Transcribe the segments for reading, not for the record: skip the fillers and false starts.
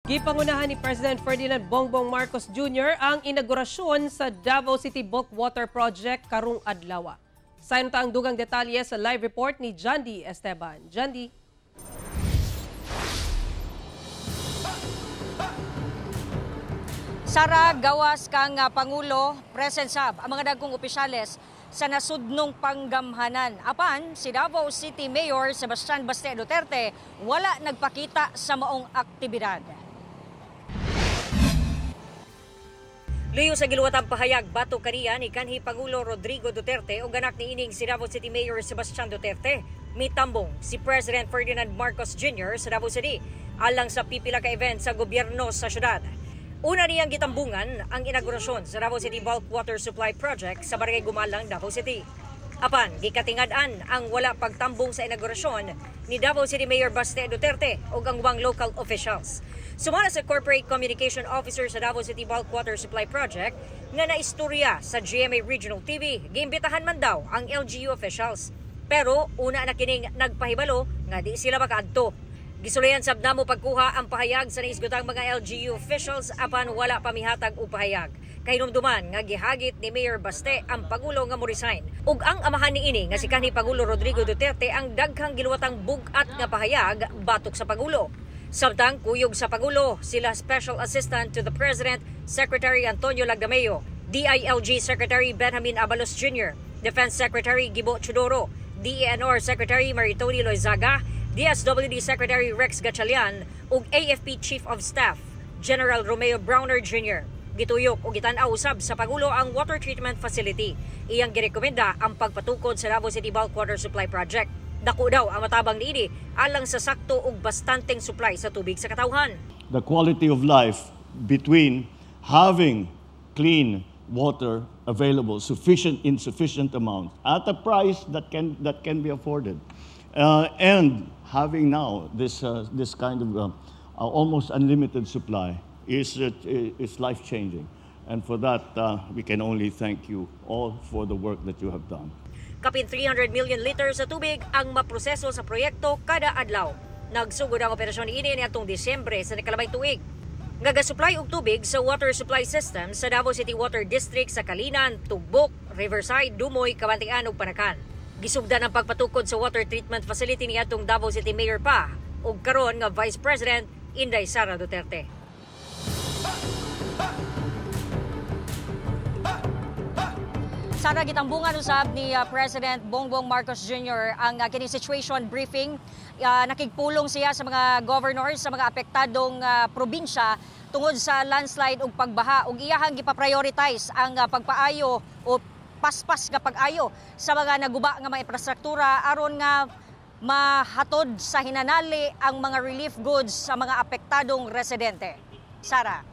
Gipangunahan ni President Ferdinand Bongbong Marcos Jr. ang inaugurasyon sa Davao City Bulk Water Project karong adlaw. Sayon ta ang dugang detalye sa live report ni Jandy Esteban. Jandy. Sara, gawas kang Pangulo, present sab ang mga dagkong opisyales sa nasudnong panggamhanan. Apan, si Davao City Mayor Sebastian Baste Duterte wala nagpakita sa maong aktibidad. Luyo sa giluwatang pahayag batok kaniya ni kanhi Pangulo Rodrigo Duterte o ganak ni ining si Davao City Mayor Sebastian Duterte. Mitambong si President Ferdinand Marcos Jr. sa Davao City alang sa pipila ka event sa gobyerno sa syudad. Una niyang gitambungan ang inaugurasyon sa Davao City Bulk Water Supply Project sa Barangay Gumalang, Davao City. Apan, gikatingad-an ang wala pagtambong sa inaugurasyon ni Davao City Mayor Baste Duterte o ang ubang local officials. Sumala sa Corporate Communication Officer sa Davao City Bulk Water Supply Project nga naistorya sa GMA Regional TV, giimbitahan man daw ang LGU officials. Pero una na kining nagpahibalo nga di sila makaadto. Gisulayan sab namo pagkuha ang pahayag sa naisgutang mga LGU officials apan wala pamihatag o pahayag. Kahinumduman nga gihagit ni Mayor Baste ang Pangulo nga mo-resign. Ug ang amahan ni ini nga si kanhi Pangulo Rodrigo Duterte ang daghang giluwatang bugat nga pahayag batok sa Pangulo. Samtang kuyog sa Pangulo sila Special Assistant to the President Secretary Antonio Lagdameo, DILG Secretary Benjamin Abalos Jr., Defense Secretary Gibo Chudoro, DENR Secretary Maritoni Loizaga, DSWD Secretary Rex Gatchalian ug AFP Chief of Staff General Romeo Browner Jr. Gituyok o gitan-aw usab sa Pangulo ang water treatment facility. Iyang girekomenda ang pagpatukod sa Davao City Bulk Water Supply Project. Dako daw ang matabang niini alang sa sakto ug bastanteng supply sa tubig sa katawhan. The quality of life between having clean water available in sufficient amount at a price that can be afforded. And having now this kind of almost unlimited supply is life-changing. And for that, we can only thank you all for the work that you have done. Kapin 300 million liters sa tubig ang maproseso sa proyekto kada adlaw. Nagsugod ang operasyon ini niadtong Disyembre sa nakalabay tuig. Nagasupply og tubig sa water supply system sa Davao City Water District sa Kalinan, Tugbok, Riverside, Dumoy, Kabantian ug Panakan. Gisugdan ang pagpatukod sa water treatment facility niadtong Davao City Mayor pa ug karon nga Vice President Inday Sara Duterte. Sana gitambungan usab ni President Bongbong Marcos Jr. ang kini situation briefing. Nakigpulong siya sa mga governors sa mga apektadong probinsya tungod sa landslide ug pagbaha ug iyahang gipa-prioritize ang pagpaayo o paspas nga pag-ayo sa mga naguba nga mga infrastruktura aron nga mahatod sa hinanali ang mga relief goods sa mga apektadong residente. Sara.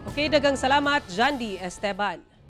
Okay, dagang salamat, Jandy Esteban.